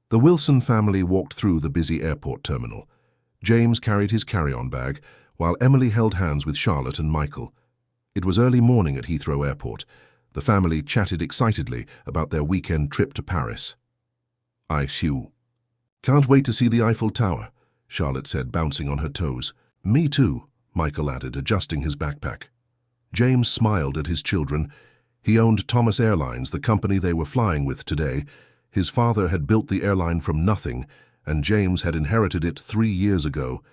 The Wilson family walked through the busy airport terminal. James carried his carry-on bag, while Emily held hands with Charlotte and Michael. It was early morning at Heathrow Airport. The family chatted excitedly about their weekend trip to Paris. "I see. Can't wait to see the Eiffel Tower," Charlotte said, bouncing on her toes. "Me too," Michael added, adjusting his backpack. James smiled at his children. He owned Thomas Airlines, the company they were flying with today. His father had built the airline from nothing, and James had inherited it 3 years ago.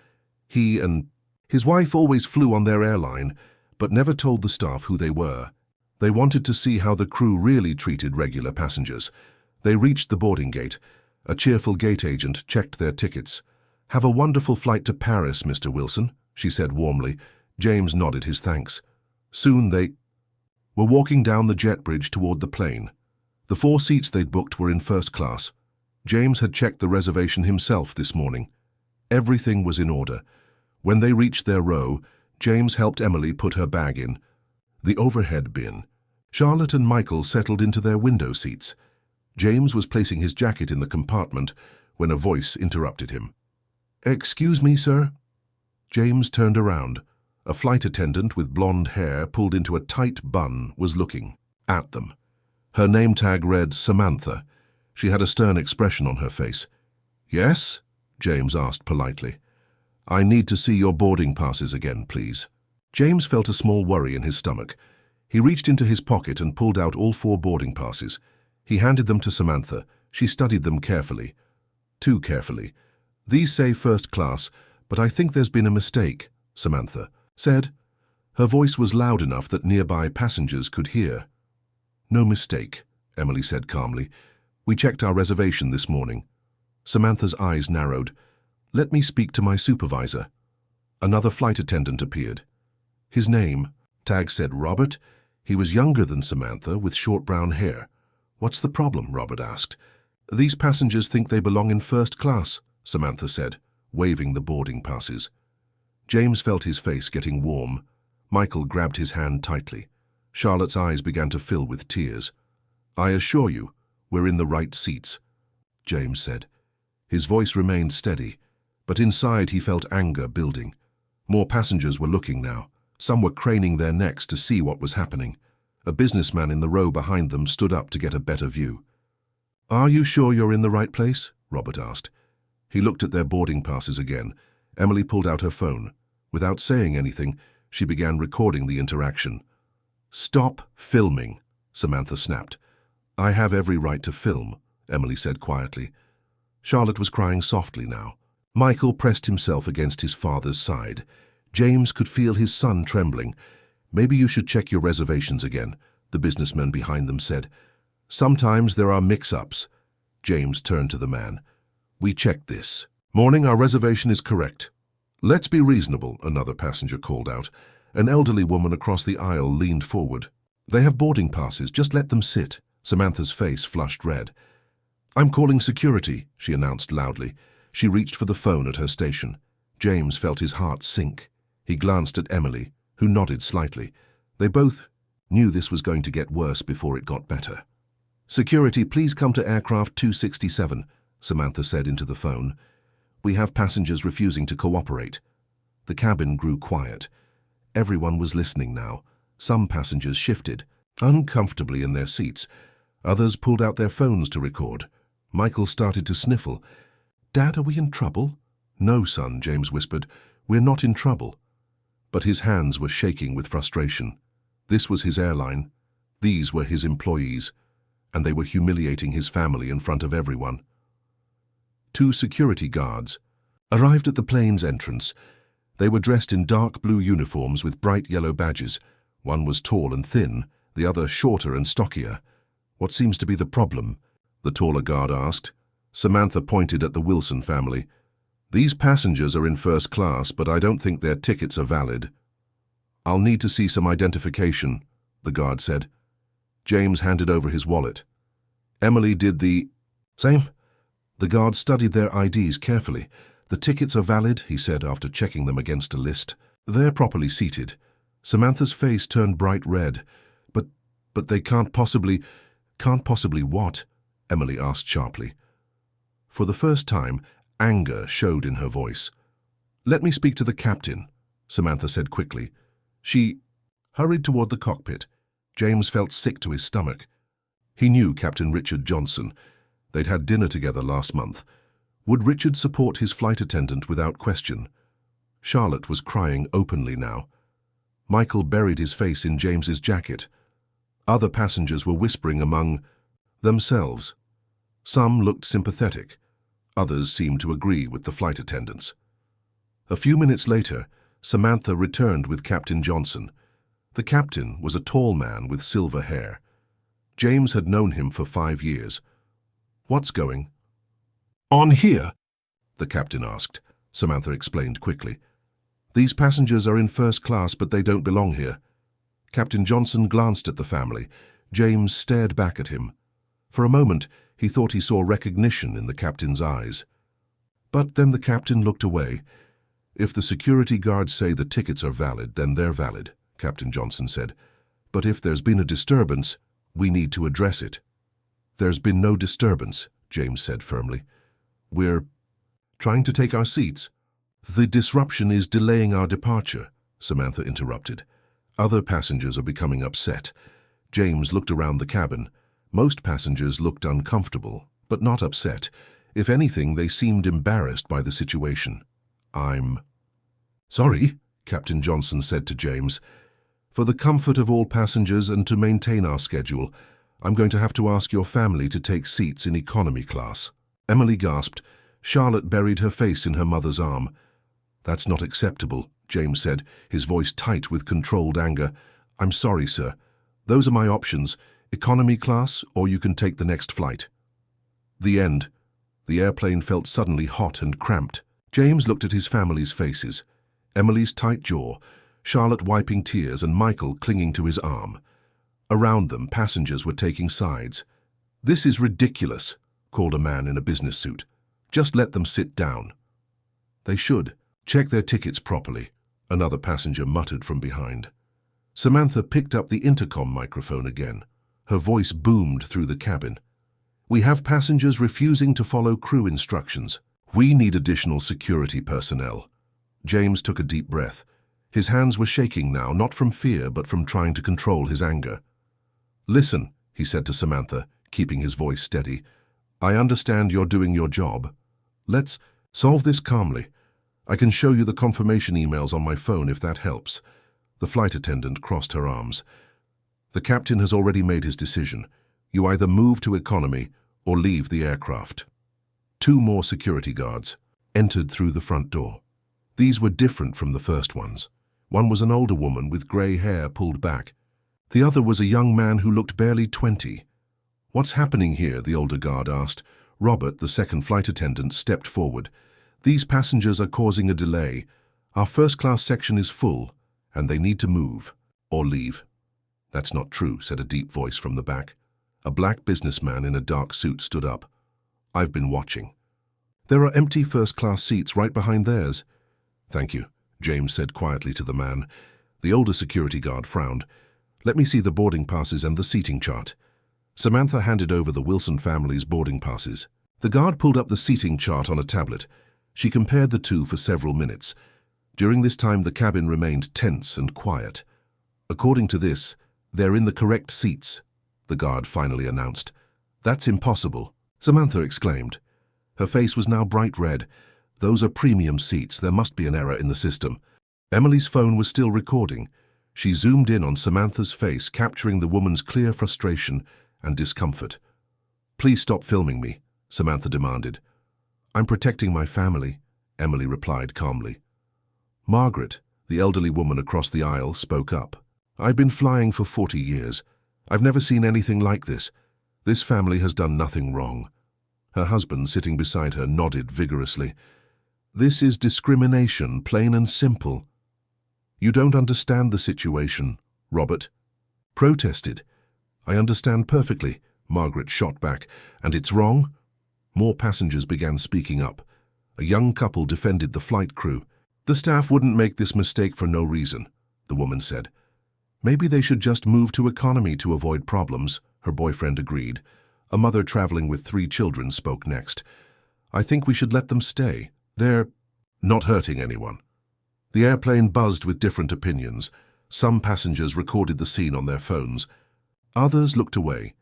He and his wife always flew on their airline, but never told the staff who they were. They wanted to see how the crew really treated regular passengers. They reached the boarding gate. A cheerful gate agent checked their tickets. "Have a wonderful flight to Paris, Mr. Wilson," she said warmly. James nodded his thanks. Soon they were walking down the jet bridge toward the plane. The 4 seats they'd booked were in first class. James had checked the reservation himself this morning. Everything was in order. When they reached their row, James helped Emily put her bag in the overhead bin. Charlotte and Michael settled into their window seats. James was placing his jacket in the compartment when a voice interrupted him. "Excuse me, sir?" James turned around. A flight attendant with blonde hair pulled into a tight bun was looking at them. Her name tag read Samantha. She had a stern expression on her face. "Yes?" James asked politely. "I need to see your boarding passes again, please." James felt a small worry in his stomach. He reached into his pocket and pulled out all 4 boarding passes. He handed them to Samantha. She studied them carefully. Too carefully. "These say first class, but I think there's been a mistake," Samantha said. Her voice was loud enough that nearby passengers could hear. "No mistake," Emily said calmly. "We checked our reservation this morning." Samantha's eyes narrowed. "Let me speak to my supervisor." Another flight attendant appeared. His name, tag said Robert. He was younger than Samantha, with short brown hair. "What's the problem?" Robert asked. "These passengers think they belong in first class," Samantha said, waving the boarding passes. James felt his face getting warm. Michael grabbed his hand tightly. Charlotte's eyes began to fill with tears. "I assure you, we're in the right seats," James said. His voice remained steady, but inside he felt anger building. More passengers were looking now. Some were craning their necks to see what was happening. A businessman in the row behind them stood up to get a better view. "Are you sure you're in the right place?" Robert asked. He looked at their boarding passes again. Emily pulled out her phone. Without saying anything, she began recording the interaction. "Stop filming," Samantha snapped. "I have every right to film," Emily said quietly. Charlotte was crying softly now. Michael pressed himself against his father's side. James could feel his son trembling. "Maybe you should check your reservations again," the businessman behind them said. "Sometimes there are mix-ups." James turned to the man. "We checked this morning. Our reservation is correct." "Let's be reasonable," another passenger called out. An elderly woman across the aisle leaned forward. "They have boarding passes. Just let them sit." Samantha's face flushed red. "I'm calling security," she announced loudly. She reached for the phone at her station. James felt his heart sink. He glanced at Emily, who nodded slightly. They both knew this was going to get worse before it got better. "Security, please come to aircraft 267, Samantha said into the phone. "We have passengers refusing to cooperate." The cabin grew quiet. Everyone was listening now. Some passengers shifted, uncomfortably in their seats. Others pulled out their phones to record. Michael started to sniffle. "Dad, are we in trouble?" "No, son," James whispered. "We're not in trouble." But his hands were shaking with frustration. This was his airline. These were his employees. And they were humiliating his family in front of everyone. 2 security guards arrived at the plane's entrance. They were dressed in dark blue uniforms with bright yellow badges. One was tall and thin, the other shorter and stockier. "What seems to be the problem?" the taller guard asked. Samantha pointed at the Wilson family. "These passengers are in first class, but I don't think their tickets are valid." "I'll need to see some identification," the guard said. James handed over his wallet. Emily did the same. The guard studied their IDs carefully. "The tickets are valid," he said after checking them against a list. "They're properly seated." Samantha's face turned bright red. But they can't possibly what?" Emily asked sharply. For the first time, anger showed in her voice. "Let me speak to the captain," Samantha said quickly. She hurried toward the cockpit. James felt sick to his stomach. He knew Captain Richard Johnson. They'd had dinner together last month. Would Richard support his flight attendant without question? Charlotte was crying openly now. Michael buried his face in James's jacket. Other passengers were whispering among themselves. Some looked sympathetic. Others seemed to agree with the flight attendants. A few minutes later, Samantha returned with Captain Johnson. The captain was a tall man with silver hair. James had known him for 5 years. "What's going on here?" the captain asked. Samantha explained quickly. "These passengers are in first class, but they don't belong here." Captain Johnson glanced at the family. James stared back at him. For a moment, he thought he saw recognition in the captain's eyes. But then the captain looked away. "If the security guards say the tickets are valid, then they're valid," Captain Johnson said. "But if there's been a disturbance, we need to address it." "There's been no disturbance," James said firmly. "We're trying to take our seats." "The disruption is delaying our departure," Samantha interrupted. "Other passengers are becoming upset." James looked around the cabin. Most passengers looked uncomfortable, but not upset. If anything, they seemed embarrassed by the situation. "I'm sorry," Captain Johnson said to James. "For the comfort of all passengers and to maintain our schedule, I'm going to have to ask your family to take seats in economy class." Emily gasped. Charlotte buried her face in her mother's arm. "That's not acceptable," James said, his voice tight with controlled anger. "I'm sorry, sir. Those are my options. Economy class, or you can take the next flight." The end. The airplane felt suddenly hot and cramped. James looked at his family's faces. Emily's tight jaw, Charlotte wiping tears, and Michael clinging to his arm. Around them, passengers were taking sides. "This is ridiculous," called a man in a business suit. "Just let them sit down." "They should. Check their tickets properly," another passenger muttered from behind. Samantha picked up the intercom microphone again. Her voice boomed through the cabin. "We have passengers refusing to follow crew instructions. We need additional security personnel." James took a deep breath. His hands were shaking now, not from fear, but from trying to control his anger. "Listen," he said to Samantha, keeping his voice steady. "I understand you're doing your job. Let's solve this calmly. I can show you the confirmation emails on my phone if that helps." The flight attendant crossed her arms. "The captain has already made his decision. You either move to economy or leave the aircraft." 2 more security guards entered through the front door. These were different from the first ones. One was an older woman with grey hair pulled back. The other was a young man who looked barely 20. "What's happening here?" the older guard asked. Robert, the second flight attendant, stepped forward. "These passengers are causing a delay. Our first-class section is full, and they need to move or leave." "That's not true," said a deep voice from the back. A black businessman in a dark suit stood up. "I've been watching. There are empty first-class seats right behind theirs." "Thank you," James said quietly to the man. The older security guard frowned. "Let me see the boarding passes and the seating chart." Samantha handed over the Wilson family's boarding passes. The guard pulled up the seating chart on a tablet. She compared the two for several minutes. During this time, the cabin remained tense and quiet. "According to this, they're in the correct seats," the guard finally announced. "That's impossible," Samantha exclaimed. Her face was now bright red. "Those are premium seats. There must be an error in the system." Emily's phone was still recording. She zoomed in on Samantha's face, capturing the woman's clear frustration and discomfort. "Please stop filming me," Samantha demanded. "I'm protecting my family," Emily replied calmly. Margaret, the elderly woman across the aisle, spoke up. "I've been flying for 40 years. I've never seen anything like this. This family has done nothing wrong." Her husband, sitting beside her, nodded vigorously. "This is discrimination, plain and simple." "You don't understand the situation," Robert protested. "I understand perfectly," Margaret shot back. "And it's wrong?" More passengers began speaking up. A young couple defended the flight crew. "The staff wouldn't make this mistake for no reason," the woman said. "Maybe they should just move to economy to avoid problems," her boyfriend agreed. A mother traveling with 3 children spoke next. I think we should let them stay. They're not hurting anyone. The airplane buzzed with different opinions. Some passengers recorded the scene on their phones. Others looked away,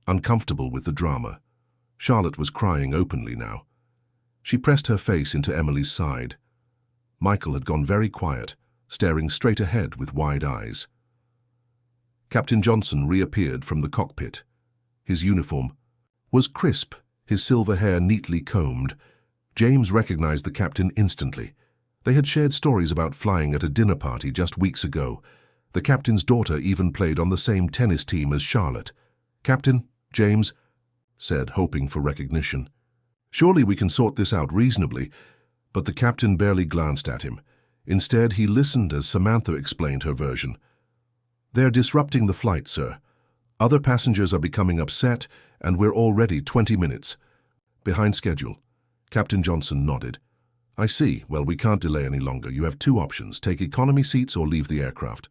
uncomfortable with the drama. Charlotte was crying openly now. She pressed her face into Emily's side. Michael had gone very quiet, staring straight ahead with wide eyes. Captain Johnson reappeared from the cockpit. His uniform was crisp, his silver hair neatly combed. James recognized the captain instantly. They had shared stories about flying at a dinner party just weeks ago. The captain's daughter even played on the same tennis team as Charlotte. "Captain," James said, hoping for recognition. "Surely we can sort this out reasonably." But the captain barely glanced at him. Instead, he listened as Samantha explained her version. "They're disrupting the flight, sir. Other passengers are becoming upset, and we're already 20 minutes behind schedule." Captain Johnson nodded. "I see. Well, we can't delay any longer. You have two options. Take economy seats or leave the aircraft."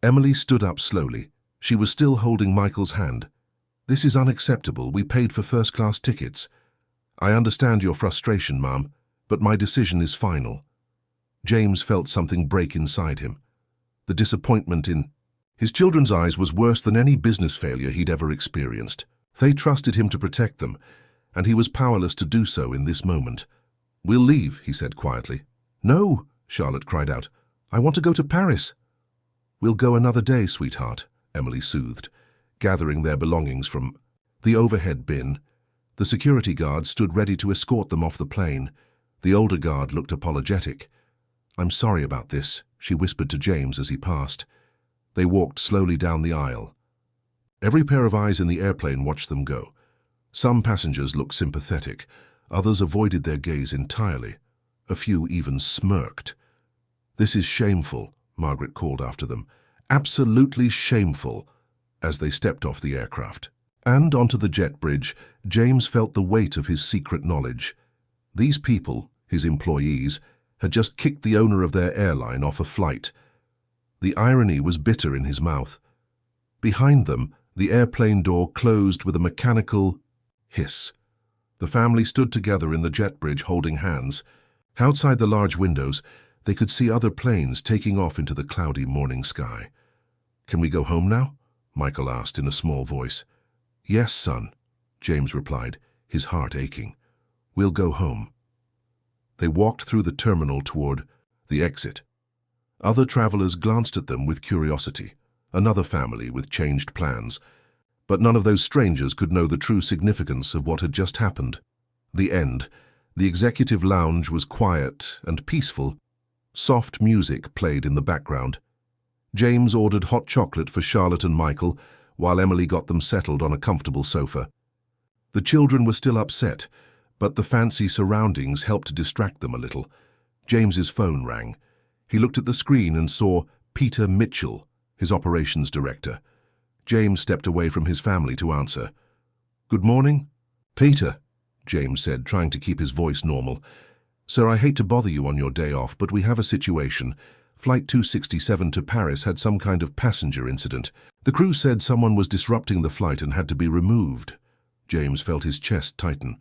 Emily stood up slowly. She was still holding Michael's hand. "This is unacceptable. We paid for first-class tickets. I understand your frustration, Ma'am, but my decision is final." James felt something break inside him. The disappointment in his children's eyes was worse than any business failure he'd ever experienced. They trusted him to protect them, and he was powerless to do so in this moment. "We'll leave," he said quietly. "No," Charlotte cried out. "I want to go to Paris." "We'll go another day, sweetheart," Emily soothed, gathering their belongings from the overhead bin. The security guard stood ready to escort them off the plane. The older guard looked apologetic. "I'm sorry about this," she whispered to James as he passed. They walked slowly down the aisle. Every pair of eyes in the airplane watched them go. Some passengers looked sympathetic. Others avoided their gaze entirely. A few even smirked. "This is shameful," Margaret called after them. "Absolutely shameful," as they stepped off the aircraft. And onto the jet bridge, James felt the weight of his secret knowledge. These people, his employees, had just kicked the owner of their airline off a flight. The irony was bitter in his mouth. Behind them, the airplane door closed with a mechanical hiss. The family stood together in the jet bridge holding hands. Outside the large windows, they could see other planes taking off into the cloudy morning sky. "Can we go home now?" Michael asked in a small voice. "Yes, son," James replied, his heart aching. "We'll go home." They walked through the terminal toward the exit. Other travelers glanced at them with curiosity, another family with changed plans. But none of those strangers could know the true significance of what had just happened. The end. The executive lounge was quiet and peaceful. Soft music played in the background. James ordered hot chocolate for Charlotte and Michael, while Emily got them settled on a comfortable sofa. The children were still upset, but the fancy surroundings helped to distract them a little. James's phone rang. He looked at the screen and saw Peter Mitchell, his operations director. James stepped away from his family to answer. "Good morning." "Peter," James said, trying to keep his voice normal. "Sir, I hate to bother you on your day off, but we have a situation. Flight 267 to Paris had some kind of passenger incident. The crew said someone was disrupting the flight and had to be removed." James felt his chest tighten.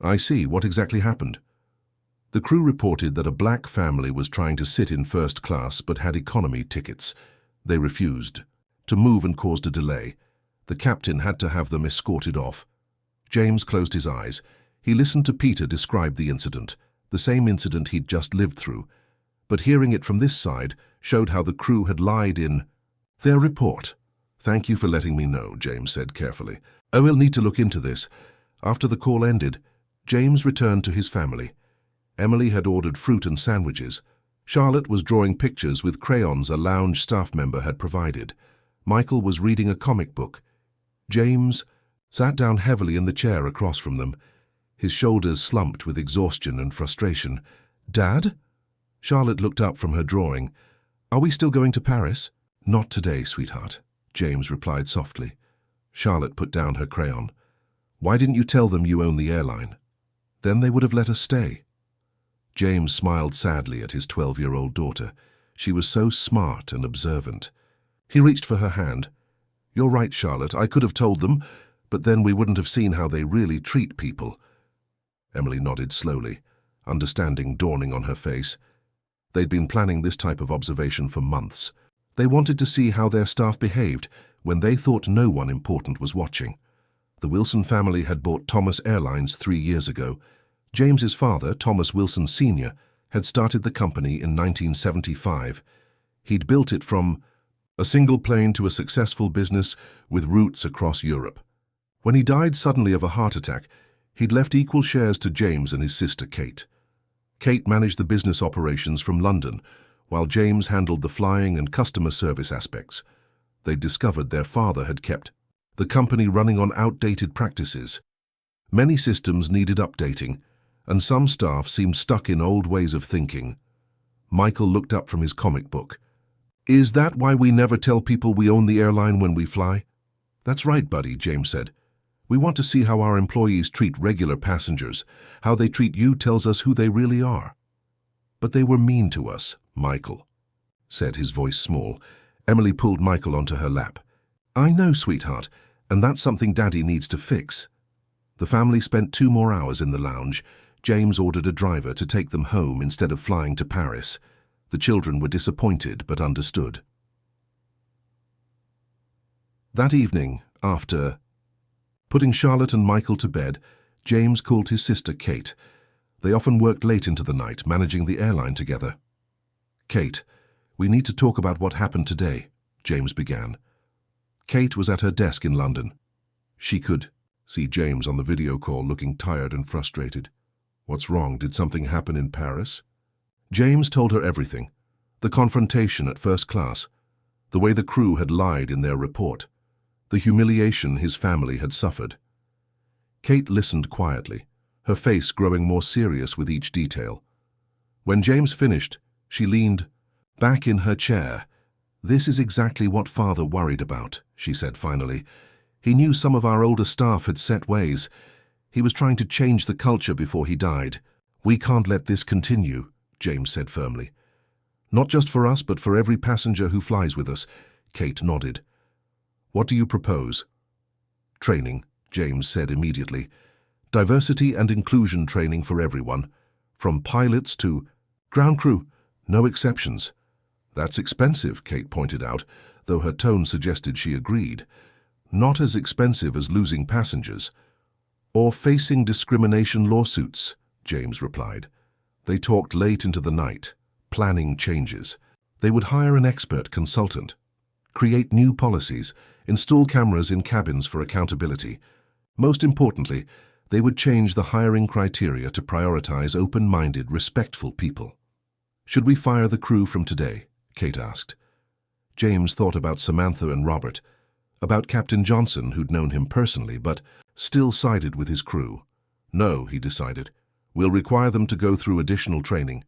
"I see. What exactly happened?" The crew reported that a black family was trying to sit in first class but had economy tickets. They refused. To move and caused a delay. The captain had to have them escorted off. James closed his eyes. He listened to Peter describe the incident, the same incident he'd just lived through. But hearing it from this side showed how the crew had lied in their report. "Thank you for letting me know," James said carefully. "I will need to look into this." After the call ended, James returned to his family. Emily had ordered fruit and sandwiches. Charlotte was drawing pictures with crayons a lounge staff member had provided. Michael was reading a comic book. James sat down heavily in the chair across from them. His shoulders slumped with exhaustion and frustration. "Dad?" Charlotte looked up from her drawing. "Are we still going to Paris?" "Not today, sweetheart," James replied softly. Charlotte put down her crayon. "Why didn't you tell them you own the airline? Then they would have let us stay." James smiled sadly at his 12-year-old daughter. She was so smart and observant. He reached for her hand. "You're right, Charlotte. I could have told them, but then we wouldn't have seen how they really treat people." Emily nodded slowly, understanding dawning on her face. They'd been planning this type of observation for months. They wanted to see how their staff behaved when they thought no one important was watching. The Wilson family had bought Thomas Airlines 3 years ago. James's father, Thomas Wilson Sr., had started the company in 1975. He'd built it from a single plane to a successful business with roots across Europe. When he died suddenly of a heart attack, he'd left equal shares to James and his sister Kate. Kate managed the business operations from London, while James handled the flying and customer service aspects. They'd discovered their father had kept the company running on outdated practices. Many systems needed updating, and some staff seemed stuck in old ways of thinking. Michael looked up from his comic book. "Is that why we never tell people we own the airline when we fly?" "That's right, buddy," James said. "We want to see how our employees treat regular passengers. How they treat you tells us who they really are." "But they were mean to us," Michael said, his voice small. Emily pulled Michael onto her lap. "I know, sweetheart, and that's something Daddy needs to fix." The family spent 2 more hours in the lounge. James ordered a driver to take them home instead of flying to Paris. The children were disappointed but understood. That evening, after putting Charlotte and Michael to bed, James called his sister Kate. They often worked late into the night, managing the airline together. "Kate, we need to talk about what happened today," James began. Kate was at her desk in London. She could see James on the video call looking tired and frustrated. "What's wrong? Did something happen in Paris?" James told her everything. The confrontation at first class, the way the crew had lied in their report, the humiliation his family had suffered. Kate listened quietly, her face growing more serious with each detail. When James finished, she leaned back in her chair. "This is exactly what Father worried about," she said finally. "He knew some of our older staff had set ways. He was trying to change the culture before he died. We can't let this continue," James said firmly. "Not just for us, but for every passenger who flies with us." Kate nodded. "What do you propose?" "Training," James said immediately. "Diversity and inclusion training for everyone, from pilots to ground crew, no exceptions." "That's expensive," Kate pointed out, though her tone suggested she agreed. "Not as expensive as losing passengers or facing discrimination lawsuits," James replied. They talked late into the night, planning changes. They would hire an expert consultant, create new policies, install cameras in cabins for accountability. Most importantly, they would change the hiring criteria to prioritize open-minded, respectful people. "Should we fire the crew from today?" Kate asked. James thought about Samantha and Robert, about Captain Johnson, who'd known him personally, but still sided with his crew. "No," he decided. "We'll require them to go through additional training.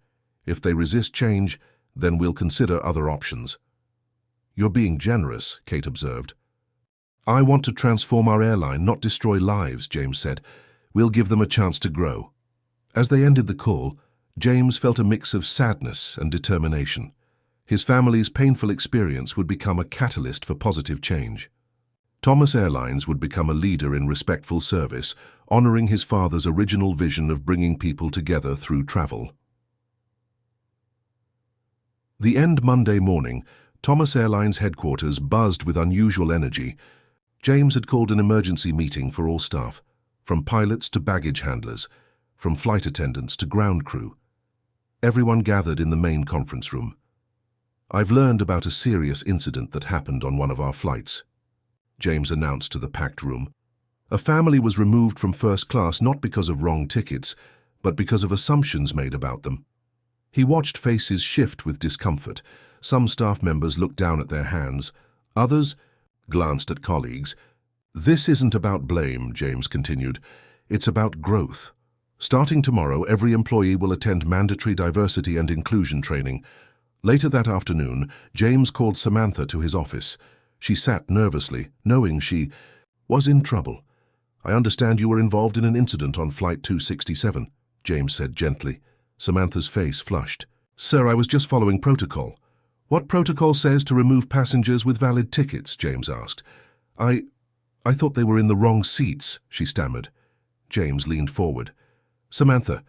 If they resist change, then we'll consider other options." "You're being generous," Kate observed. "I want to transform our airline, not destroy lives," James said. "We'll give them a chance to grow." As they ended the call, James felt a mix of sadness and determination. His family's painful experience would become a catalyst for positive change. Thomas Airlines would become a leader in respectful service, honoring his father's original vision of bringing people together through travel. The end Monday morning, Thomas Airlines headquarters buzzed with unusual energy. James had called an emergency meeting for all staff, from pilots to baggage handlers, from flight attendants to ground crew. Everyone gathered in the main conference room. "I've learned about a serious incident that happened on one of our flights," James announced to the packed room. A family was removed from first class not because of wrong tickets, but because of assumptions made about them. He watched faces shift with discomfort. Some staff members looked down at their hands. Others glanced at colleagues. "This isn't about blame," James continued. "It's about growth. Starting tomorrow, every employee will attend mandatory diversity and inclusion training." Later that afternoon, James called Samantha to his office. She sat nervously, knowing she was in trouble. "I understand you were involved in an incident on Flight 267, James said gently. Samantha's face flushed. "Sir, I was just following protocol." "What protocol says to remove passengers with valid tickets?" James asked. I thought they were in the wrong seats," she stammered. James leaned forward. Samantha,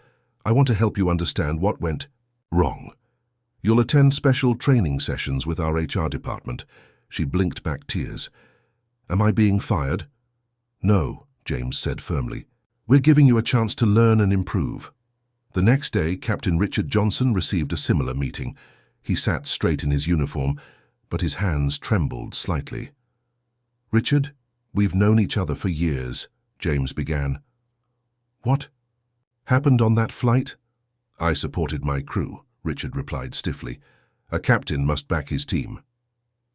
I want to help you understand what went wrong. You'll attend special training sessions with our HR department. She blinked back tears. Am I being fired? No, James said firmly. We're giving you a chance to learn and improve. The next day, Captain Richard Johnson received a similar meeting. He sat straight in his uniform, but his hands trembled slightly. Richard, we've known each other for years, James began. What happened on that flight? I supported my crew, Richard replied stiffly. A captain must back his team.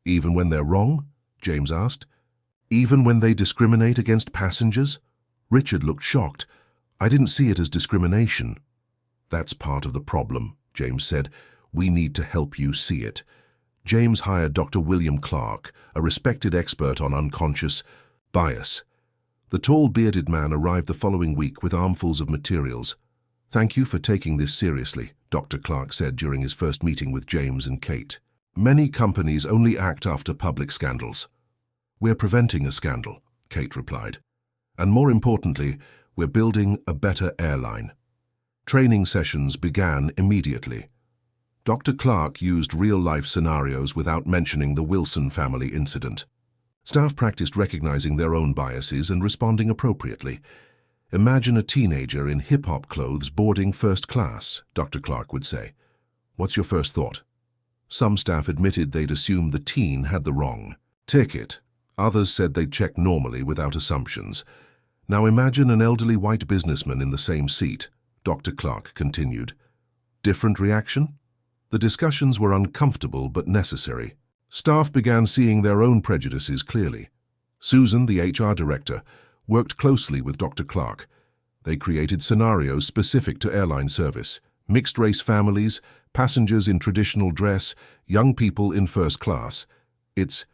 Even when they're wrong? James asked. Even when they discriminate against passengers? Richard looked shocked. I didn't see it as discrimination. That's part of the problem, James said. We need to help you see it. James hired Dr. William Clark, a respected expert on unconscious bias. The tall, bearded man arrived the following week with armfuls of materials. Thank you for taking this seriously, Dr. Clark said during his first meeting with James and Kate. Many companies only act after public scandals. We're preventing a scandal, Kate replied. And more importantly, we're building a better airline. Training sessions began immediately. Dr. Clark used real-life scenarios without mentioning the Wilson family incident. Staff practiced recognizing their own biases and responding appropriately. Imagine a teenager in hip-hop clothes boarding first class, Dr. Clark would say. What's your first thought? Some staff admitted they'd assumed the teen had the wrong ticket. Others said they'd check normally without assumptions. Now imagine an elderly white businessman in the same seat, Dr. Clark continued. Different reaction? The discussions were uncomfortable but necessary. Staff began seeing their own prejudices clearly. Susan, the HR director, worked closely with Dr. Clark. They created scenarios specific to airline service, mixed-race families, passengers in traditional dress, young people in first class. It's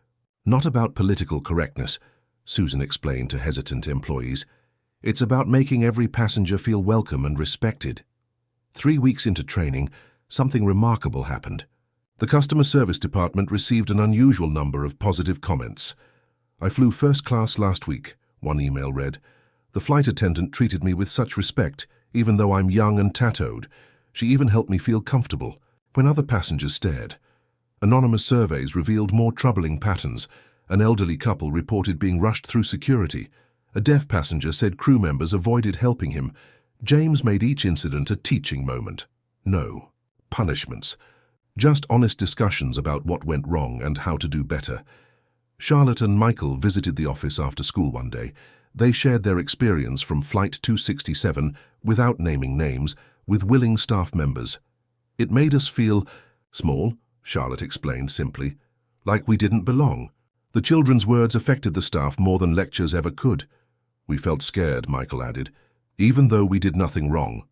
not about political correctness, Susan explained to hesitant employees. It's about making every passenger feel welcome and respected. 3 weeks into training, something remarkable happened. The customer service department received an unusual number of positive comments. I flew first class last week, one email read. The flight attendant treated me with such respect, even though I'm young and tattooed. She even helped me feel comfortable when other passengers stared. Anonymous surveys revealed more troubling patterns. An elderly couple reported being rushed through security. A deaf passenger said crew members avoided helping him. James made each incident a teaching moment. No punishments. Just honest discussions about what went wrong and how to do better. Charlotte and Michael visited the office after school one day. They shared their experience from Flight 267, without naming names, with willing staff members. It made us feel small, Charlotte explained simply, like we didn't belong. The children's words affected the staff more than lectures ever could. We felt scared, Michael added, even though we did nothing wrong.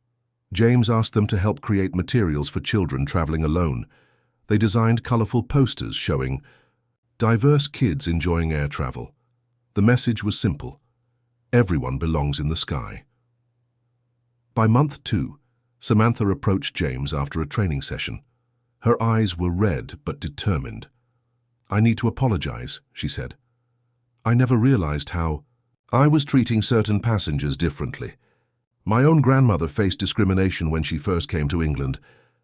James asked them to help create materials for children traveling alone. They designed colorful posters showing diverse kids enjoying air travel. The message was simple. Everyone belongs in the sky. By month 2, Samantha approached James after a training session. Her eyes were red but determined. I need to apologize, she said. I never realized how I was treating certain passengers differently. My own grandmother faced discrimination when she first came to England.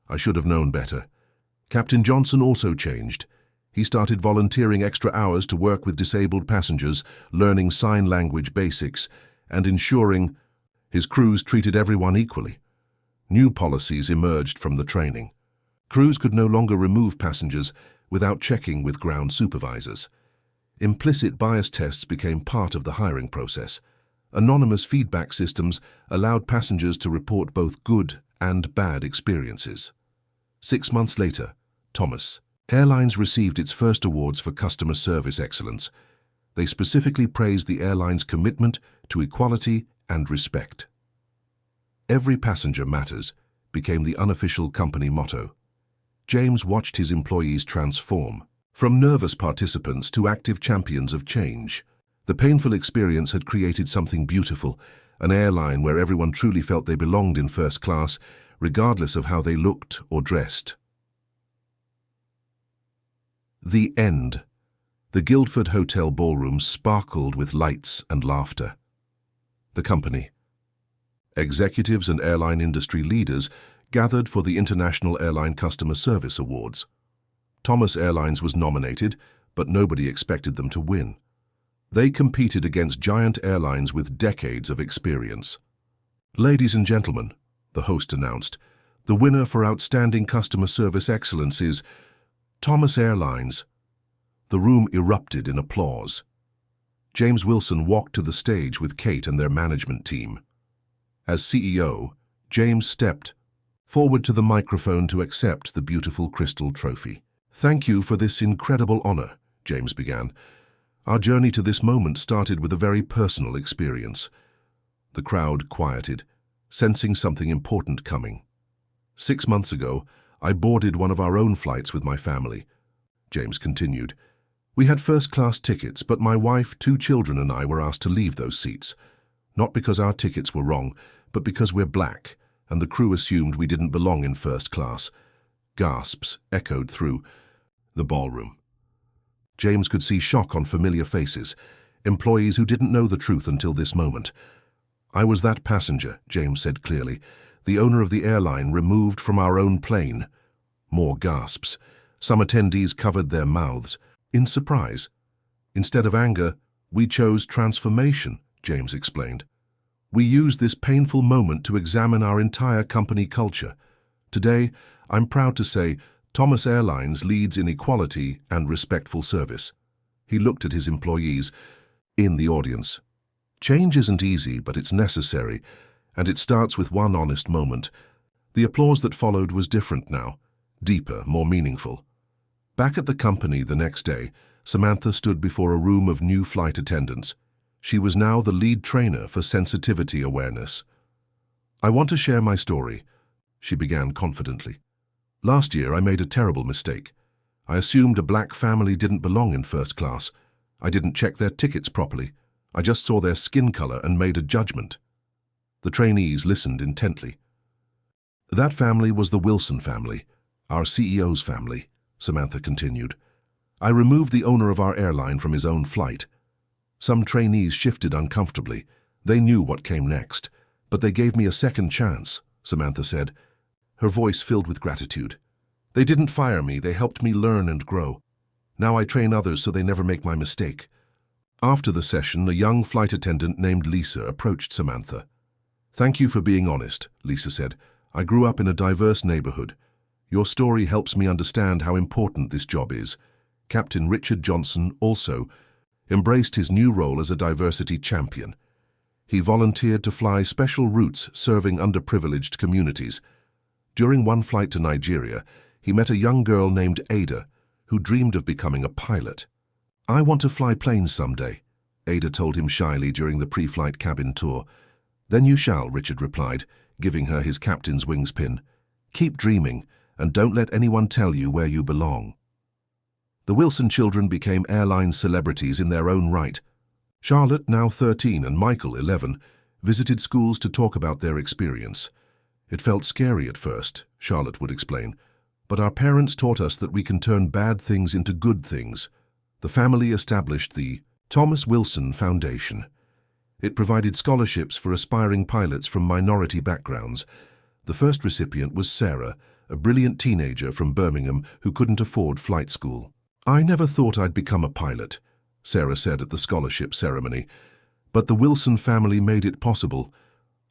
I should have known better. Captain Johnson also changed. He started volunteering extra hours to work with disabled passengers, learning sign language basics, and ensuring his crews treated everyone equally. New policies emerged from the training. Crews could no longer remove passengers without checking with ground supervisors. Implicit bias tests became part of the hiring process. Anonymous feedback systems allowed passengers to report both good and bad experiences. 6 months later, Thomas Airlines received its first awards for customer service excellence. They specifically praised the airline's commitment to equality and respect. Every passenger matters became the unofficial company motto. James watched his employees transform, from nervous participants to active champions of change. The painful experience had created something beautiful, an airline where everyone truly felt they belonged in first class, regardless of how they looked or dressed. The end. The Guildford Hotel ballroom sparkled with lights and laughter. The company. Executives and airline industry leaders gathered for the International Airline Customer Service Awards. Thomas Airlines was nominated, but nobody expected them to win. They competed against giant airlines with decades of experience. "Ladies and gentlemen," the host announced, "the winner for Outstanding Customer Service Excellence is Thomas Airlines." The room erupted in applause. James Wilson walked to the stage with Kate and their management team. As CEO, James stepped forward to the microphone to accept the beautiful crystal trophy. "Thank you for this incredible honor," James began. "Our journey to this moment started with a very personal experience." The crowd quieted, sensing something important coming. "6 months ago, I boarded one of our own flights with my family," James continued. "We had first-class tickets, but my wife, 2 children and I were asked to leave those seats. Not because our tickets were wrong, but because we're black, and the crew assumed we didn't belong in first class." Gasps echoed through the ballroom. James could see shock on familiar faces, employees who didn't know the truth until this moment. "I was that passenger," James said clearly, "the owner of the airline removed from our own plane." More gasps. Some attendees covered their mouths in surprise. "Instead of anger, we chose transformation," James explained. "We used this painful moment to examine our entire company culture. Today, I'm proud to say, Thomas Airlines leads in equality and respectful service." He looked at his employees in the audience. "Change isn't easy, but it's necessary, and it starts with one honest moment." The applause that followed was different now, deeper, more meaningful. Back at the company the next day, Samantha stood before a room of new flight attendants. She was now the lead trainer for sensitivity awareness. "I want to share my story," she began confidently. "Last year, I made a terrible mistake. I assumed a black family didn't belong in first class. I didn't check their tickets properly. I just saw their skin color and made a judgment." The trainees listened intently. "That family was the Wilson family, our CEO's family," Samantha continued. "I removed the owner of our airline from his own flight." Some trainees shifted uncomfortably. They knew what came next. "But they gave me a second chance," Samantha said, her voice filled with gratitude. "They didn't fire me, they helped me learn and grow. Now I train others so they never make my mistake." After the session, a young flight attendant named Lisa approached Samantha. "Thank you for being honest," Lisa said. "I grew up in a diverse neighborhood. Your story helps me understand how important this job is." Captain Richard Johnson also embraced his new role as a diversity champion. He volunteered to fly special routes serving underprivileged communities. During one flight to Nigeria, he met a young girl named Ada, who dreamed of becoming a pilot. "I want to fly planes someday," Ada told him shyly during the pre-flight cabin tour. "Then you shall," Richard replied, giving her his captain's wings pin. "Keep dreaming, and don't let anyone tell you where you belong." The Wilson children became airline celebrities in their own right. Charlotte, now 13, and Michael, 11, visited schools to talk about their experience. "It felt scary at first," Charlotte would explain, "but our parents taught us that we can turn bad things into good things." The family established the Thomas Wilson Foundation. It provided scholarships for aspiring pilots from minority backgrounds. The first recipient was Sarah, a brilliant teenager from Birmingham who couldn't afford flight school. "I never thought I'd become a pilot," Sarah said at the scholarship ceremony, "but the Wilson family made it possible."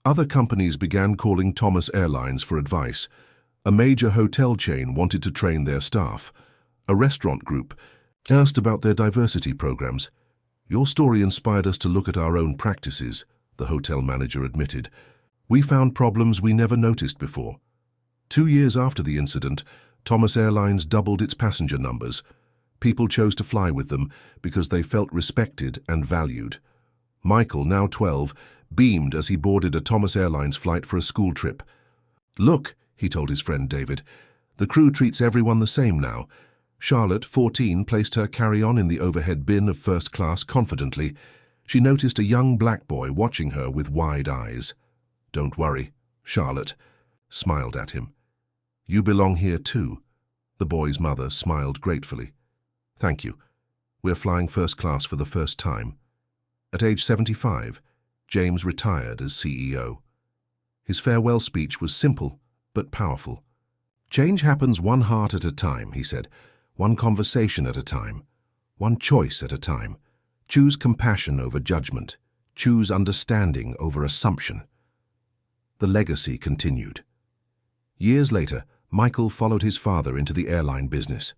Other companies began calling Thomas Airlines for advice. A major hotel chain wanted to train their staff. A restaurant group asked about their diversity programs. "Your story inspired us to look at our own practices," the hotel manager admitted. "We found problems we never noticed before." 2 years after the incident, Thomas Airlines doubled its passenger numbers. People chose to fly with them because they felt respected and valued. Michael, now 12, beamed as he boarded a Thomas Airlines flight for a school trip. "Look," he told his friend David, "the crew treats everyone the same now." Charlotte, 14, placed her carry-on in the overhead bin of first class confidently. She noticed a young black boy watching her with wide eyes. "Don't worry," Charlotte smiled at him. "You belong here too." The boy's mother smiled gratefully. "Thank you. We're flying first class for the first time." At age 75, James retired as CEO. His farewell speech was simple but powerful. "Change happens one heart at a time," he said, "one conversation at a time, one choice at a time. Choose compassion over judgment. Choose understanding over assumption." The legacy continued. Years later, Michael followed his father into the airline business.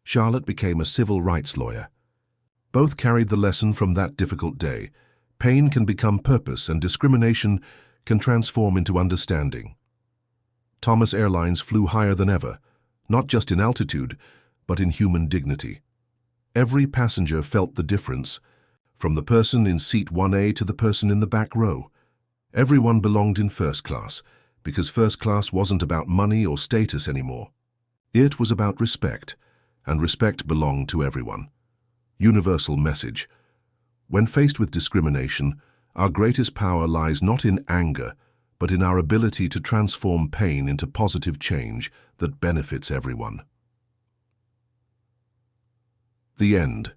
Charlotte became a civil rights lawyer. Both carried the lesson from that difficult day. Pain can become purpose, and discrimination can transform into understanding. Thomas Airlines flew higher than ever, not just in altitude, but in human dignity. Every passenger felt the difference, from the person in seat 1A to the person in the back row. Everyone belonged in first class, because first class wasn't about money or status anymore. It was about respect, and respect belonged to everyone. Universal message. When faced with discrimination, our greatest power lies not in anger, but in our ability to transform pain into positive change that benefits everyone. The end.